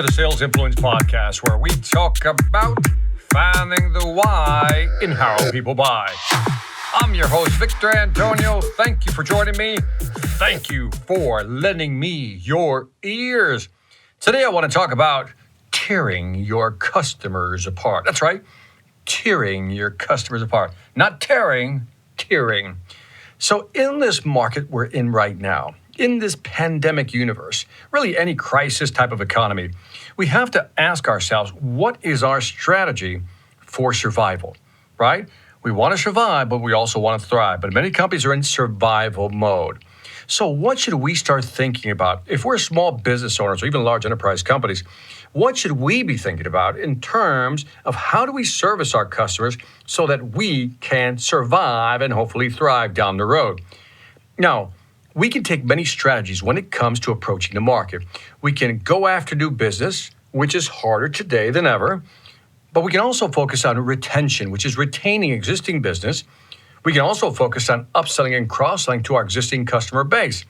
to the Sales Influence Podcast, where we talk about finding the why in how people buy. I'm your host, Victor Antonio. Thank you for joining me. Thank you for lending me your ears. Today, I want to talk about tearing your customers apart. That's right, tearing your customers apart. Not tearing, tearing. So in this market we're in right now, in this pandemic universe, really any crisis type of economy, we have to ask ourselves, what is our strategy for survival, right? We want to survive, but we also want to thrive. But many companies are in survival mode. So what should we start thinking about? If we're small business owners or even large enterprise companies, what should we be thinking about in terms of how do we service our customers so that we can survive and hopefully thrive down the road? Now, we can take many strategies when it comes to approaching the market. We can go after new business, which is harder today than ever, but we can also focus on retention, which is retaining existing business. We can also focus on upselling and cross-selling to our existing customer base.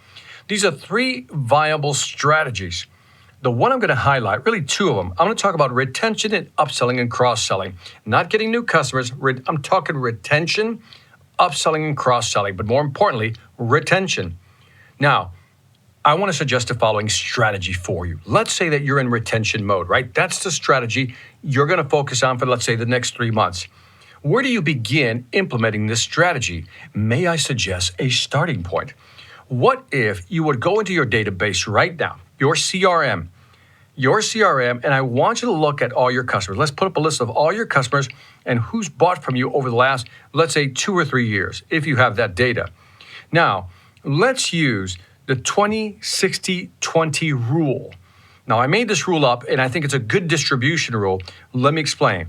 These are three viable strategies. The one I'm going to highlight, really two of them. I'm going to talk about retention and upselling and cross-selling. Not getting new customers. I'm talking retention, upselling, and cross-selling, but more importantly, retention. Now, I want to suggest the following strategy for you. Let's say that you're in retention mode, right? That's the strategy you're going to focus on for, let's say, the next 3 months. Where do you begin implementing this strategy? May I suggest a starting point? What if you would go into your database right now, your CRM, and I want you to look at all your customers. Let's put up a list of all your customers and who's bought from you over the last, let's say, 2 or 3 years, if you have that data. Now, let's use the 20-60-20 rule. Now, I made this rule up, and I think it's a good distribution rule. Let me explain.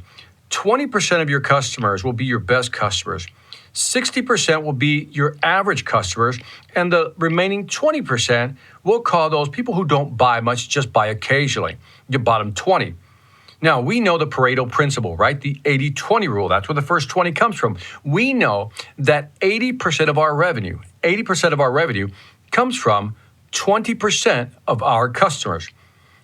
20% of your customers will be your best customers. 60% will be your average customers, and the remaining 20% we'll call those people who don't buy much, just buy occasionally, your bottom 20. Now, we know the Pareto principle, right? The 80-20 rule. That's where the first 20 comes from. We know that 80% of our revenue comes from 20% of our customers.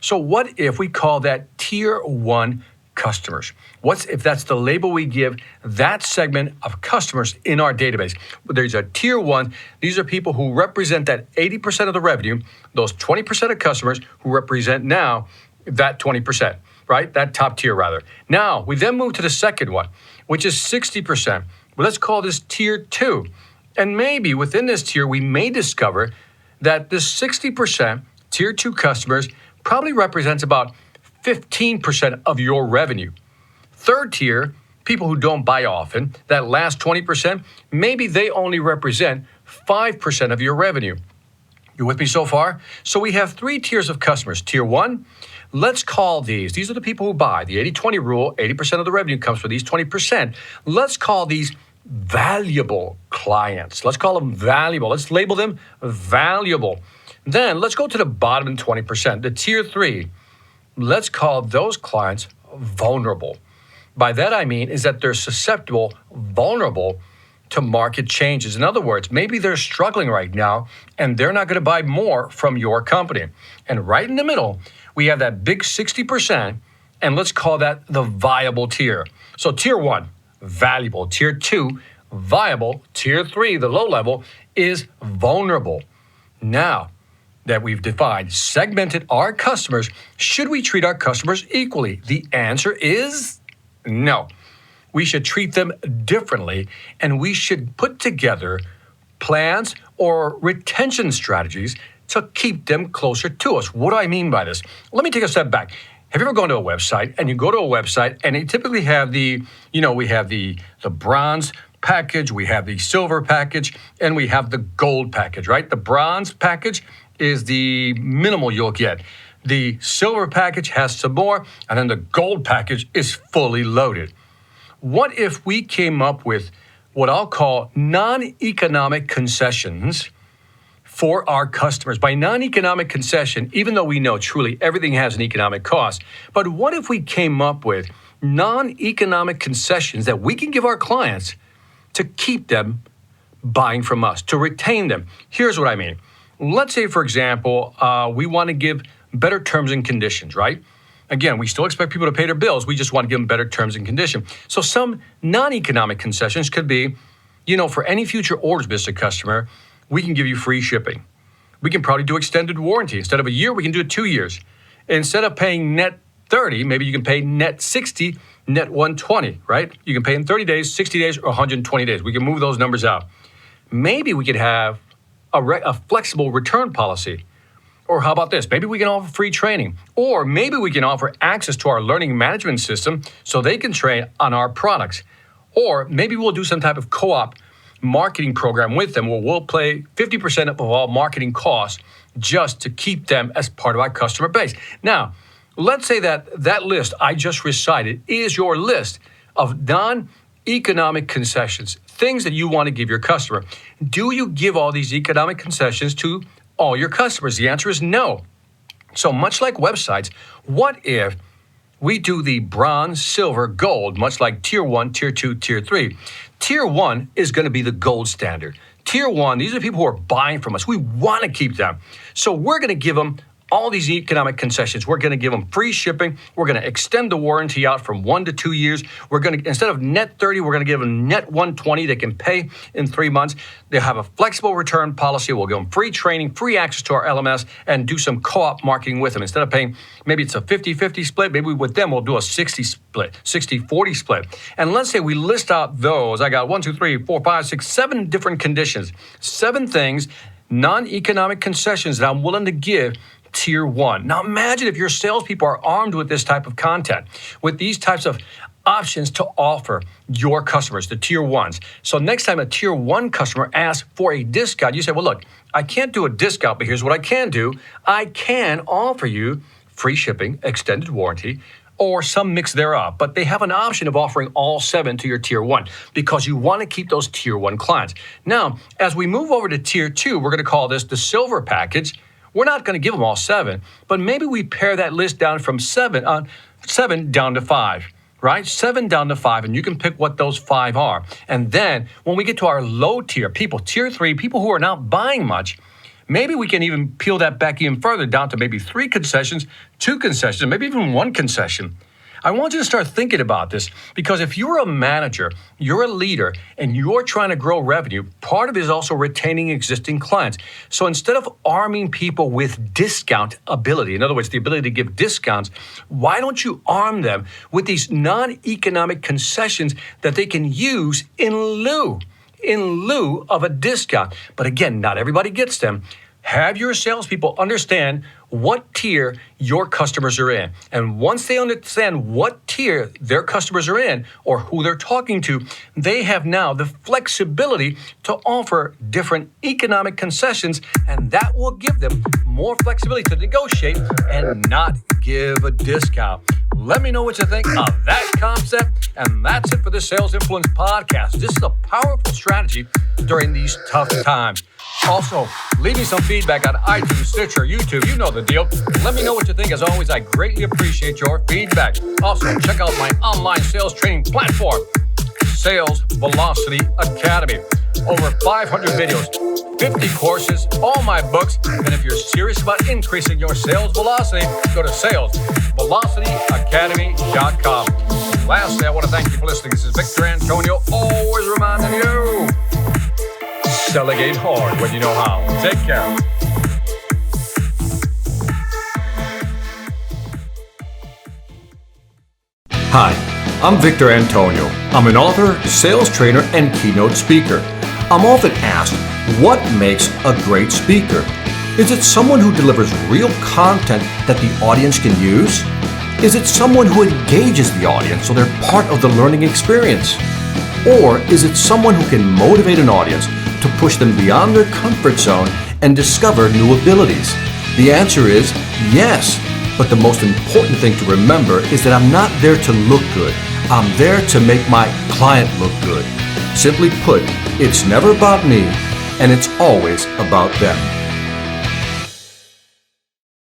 So what if we call that tier 1 customers? What if that's the label we give that segment of customers in our database? There's a tier 1. These are people who represent that 80% of the revenue, those 20% of customers who represent now that 20%, right? That top tier rather. Now, we then move to the second one, which is 60%. Well, let's call this tier 2. And maybe within this tier, we may discover that this 60% tier 2 customers probably represents about 15% of your revenue. Third tier, people who don't buy often, that last 20%, maybe they only represent 5% of your revenue. You with me so far? So we have 3 tiers of customers. Tier 1, let's call these are the people who buy. The 80-20 rule, 80% of the revenue comes from these 20%. Let's call these valuable clients. Let's call them valuable. Let's label them valuable. Then let's go to the bottom 20%, the tier 3. Let's call those clients vulnerable. By that I mean is that they're susceptible, vulnerable to market changes. In other words, maybe they're struggling right now and they're not going to buy more from your company. And right in the middle, we have that big 60%, and let's call that the viable tier. So tier 1, valuable. Tier 2, viable. Tier 3, the low level, is vulnerable. Now that we've defined, segmented our customers, should we treat our customers equally? The answer is no. We should treat them differently, and we should put together plans or retention strategies to keep them closer to us. What do I mean by this? Let me take a step back. Have you ever gone to a website, and you go to a website and they typically have we have the bronze package, we have the silver package, and we have the gold package, right? The bronze package is the minimal you'll get. The silver package has some more, and then the gold package is fully loaded. What if we came up with what I'll call non-economic concessions for our customers? By non-economic concession, even though we know truly everything has an economic cost, but what if we came up with non-economic concessions that we can give our clients to keep them buying from us, to retain them? Here's what I mean. Let's say, for example, we want to give better terms and conditions, right? Again, we still expect people to pay their bills. We just want to give them better terms and conditions. So some non-economic concessions could be, for any future orders, Mr. Customer, we can give you free shipping. We can probably do extended warranty. Instead of a year, we can do it 2 years. Instead of paying net 30, maybe you can pay net 60, net 120, right? You can pay in 30 days, 60 days, or 120 days. We can move those numbers out. Maybe we could have a flexible return policy. Or how about this? Maybe we can offer free training. Or maybe we can offer access to our learning management system so they can train on our products. Or maybe we'll do some type of co-op marketing program with them where we'll pay 50% of all marketing costs just to keep them as part of our customer base. Now, let's say that list I just recited is your list of non-economic concessions, things that you want to give your customer. Do you give all these economic concessions to all your customers? The answer is no. So much like websites, what if we do the bronze, silver, gold, much like tier 1, tier 2, tier 3. Tier 1 is going to be the gold standard. Tier 1, these are people who are buying from us. We want to keep them. So we're going to give them all these economic concessions. We're going to give them free shipping. We're going to extend the warranty out from 1 to 2 years. We're going to, instead of net 30, we're going to give them net 120. They can pay in 3 months. They'll have a flexible return policy. We'll give them free training, free access to our LMS, and do some co-op marketing with them. Instead of paying, maybe it's a 50-50 split. Maybe with them, we'll do a 60 split, 60-40 split. And let's say we list out those. I got 1, 2, 3, 4, 5, 6, 7 different conditions. 7 things, non-economic concessions that I'm willing to give tier 1. Now imagine if your salespeople are armed with this type of content, with these types of options to offer your customers, the tier 1s. So next time a tier 1 customer asks for a discount, you say, well, look, I can't do a discount, but here's what I can do. I can offer you free shipping, extended warranty, or some mix thereof. But they have an option of offering all 7 to your tier 1 because you want to keep those tier 1 clients. Now, as we move over to tier 2, we're going to call this the silver package. We're not going to give them all 7, but maybe we pare that list down from 7 down to 5, right? 7 down to 5, and you can pick what those 5 are. And then when we get to our low tier people, tier 3, people who are not buying much, maybe we can even peel that back even further down to maybe 3 concessions, 2 concessions, maybe even 1 concession. I want you to start thinking about this because if you're a manager, you're a leader, and you're trying to grow revenue, part of it is also retaining existing clients. So instead of arming people with discount ability, in other words, the ability to give discounts, why don't you arm them with these non-economic concessions that they can use in lieu of a discount? But again, not everybody gets them. Have your salespeople understand what tier your customers are in. And once they understand what tier their customers are in or who they're talking to, they have now the flexibility to offer different economic concessions, and that will give them more flexibility to negotiate and not give a discount. Let me know what you think of that concept. And that's it for the Sales Influence Podcast. This is a powerful strategy during these tough times. Also, leave me some feedback on iTunes, Stitcher, YouTube. You know the deal. Let me know what you think. As always, I greatly appreciate your feedback. Also, check out my online sales training platform, Sales Velocity Academy. Over 500 videos, 50 courses, all my books. And if you're serious about increasing your sales velocity, go to salesvelocityacademy.com. Lastly, I want to thank you for listening. This is Victor Antonio, always reminding you, delegate hard when you know how. Take care. Hi, I'm Victor Antonio. I'm an author, sales trainer, and keynote speaker. I'm often asked, what makes a great speaker? Is it someone who delivers real content that the audience can use? Is it someone who engages the audience so they're part of the learning experience? Or is it someone who can motivate an audience to push them beyond their comfort zone and discover new abilities? The answer is yes. But the most important thing to remember is that I'm not there to look good. I'm there to make my client look good. Simply put, it's never about me, and it's always about them.